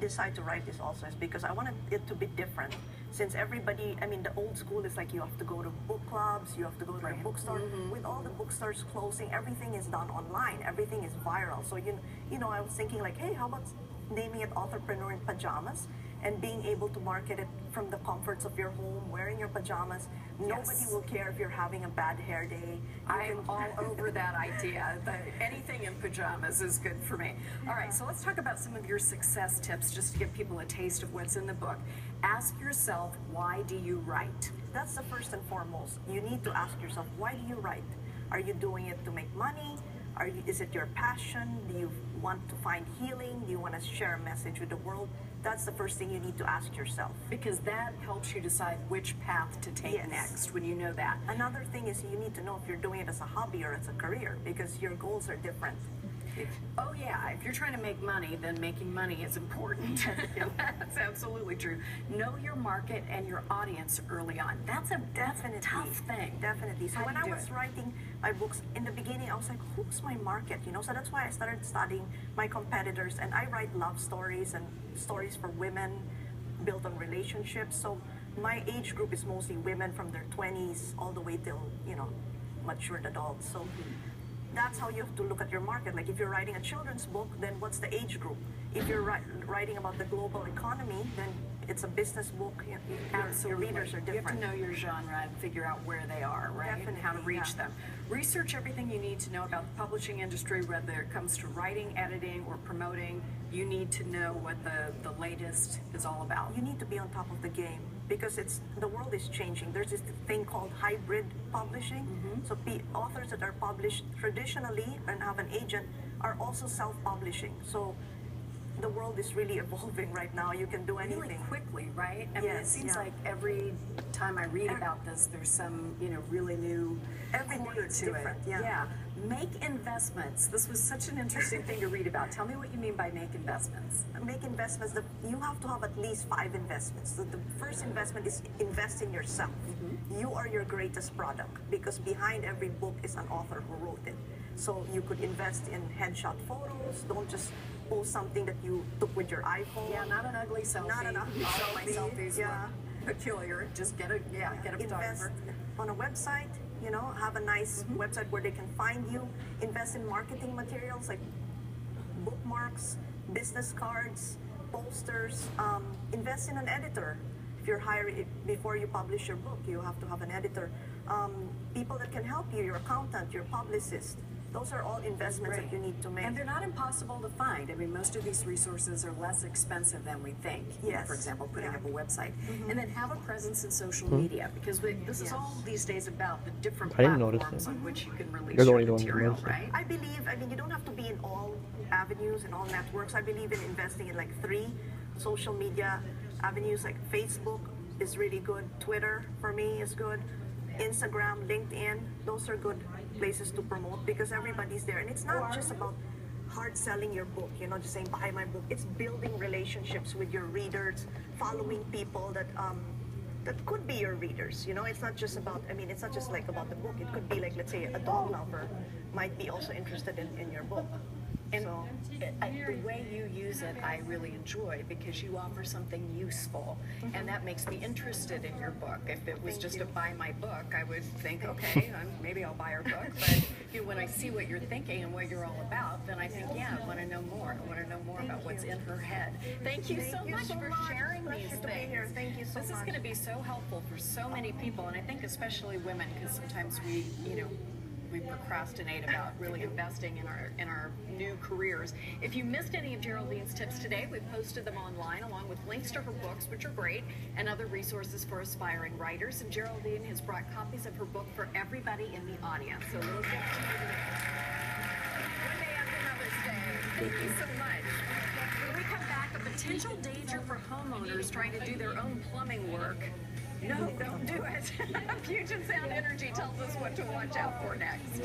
decide to write this also is because I wanted it to be different. Since everybody, I mean, the old school is like you have to go to book clubs, you have to go to a bookstore. With all the bookstores closing, everything is done online. Everything is viral. So, you know, I was thinking like, hey, how about naming it Authorpreneur in Pajamas and being able to market it from the comforts of your home, wearing your pajamas. Nobody will care if you're having a bad hair day. I'm all over that idea. Anything in pajamas is good for me. All right, so let's talk about some of your success tips just to give people a taste of what's in the book. Ask yourself, why do you write? That's the first and foremost. You need to ask yourself, why do you write? Are you doing it to make money? Is it your passion? Do you want to find healing? Do you want to share a message with the world? That's the first thing you need to ask yourself. Because that helps you decide which path to take next when you know that. Another thing is you need to know if you're doing it as a hobby or as a career, because your goals are different. Oh yeah, if you're trying to make money, then making money is important. That's absolutely true. Know your market and your audience early on. That's a tough thing. Definitely. So when I was writing my books, in the beginning I was like, who's my market? You know, so that's why I started studying my competitors, and I write love stories and stories for women built on relationships. So my age group is mostly women from their 20s all the way till, you know, matured adults. So that's how you have to look at your market. Like if you're writing a children's book, then what's the age group? If you're writing about the global economy, then it's a business book. Your readers are different. You have to know your genre and figure out where they are, right? Definitely, and how to reach them. Research everything you need to know about the publishing industry, whether it comes to writing, editing, or promoting. You need to know what the latest is all about. You need to be on top of the game because the world is changing. There's this thing called hybrid publishing. So authors that are published traditionally and have an agent are also self-publishing. So the world is really evolving right now. You can do anything. Really quickly, right? I mean, it seems like every time I read about this, there's some, you know, really new corner to it. Yeah. Make investments. This was such an interesting thing to read about. Tell me what you mean by make investments. Make investments. You have to have at least 5 investments. So the first investment is invest in yourself. You are your greatest product because behind every book is an author who wrote it. So you could invest in headshot photos. Don't just post something that you took with your iPhone. Yeah, not an ugly selfie. Not an ugly selfie. All my selfies look peculiar. Just get a photographer. Invest on a website. You know, have a nice website where they can find you. Invest in marketing materials like bookmarks, business cards, posters. Invest in an editor. If you're hiring, before you publish your book, you have to have an editor. People that can help you, your accountant, your publicist. Those are all investments that you need to make. And they're not impossible to find. I mean, most of these resources are less expensive than we think. Yes. For example, putting up a website. And then have a presence in social media, because this is all these days about the different platforms on which you can release your material, right? I mean, you don't have to be in all avenues and all networks. I believe in investing in like 3 social media avenues. Like Facebook is really good. Twitter, for me, is good. Instagram, LinkedIn, those are good places to promote because everybody's there. And it's not just about hard selling your book, you know, just saying buy my book. It's building relationships with your readers, following people that could be your readers. You know, it's not just about, I mean, it's not just like about the book. It could be like, let's say, a dog lover might be also interested in your book. And the way you use it, I really enjoy because you offer something useful, and that makes me interested in your book. If it was just to buy my book, I would think, okay, maybe I'll buy your book. But when I see what you're thinking and what you're all about, then I think, yeah, I want to know more. I want to know more about what's in her head. Thank you so much for sharing these things. Thank you so much. This is going to be so helpful for so many people, and I think especially women, because sometimes we procrastinate about really investing in our new careers. If you missed any of Geraldine's tips today, we've posted them online along with links to her books, which are great, and other resources for aspiring writers. And Geraldine has brought copies of her book for everybody in the audience. So a little gift to you today. One day after Mother's Day. Thank you so much. When we come back, a potential danger for homeowners trying to do their own plumbing work. No, don't do it. Fusion Sound Energy tells us what to watch out for next.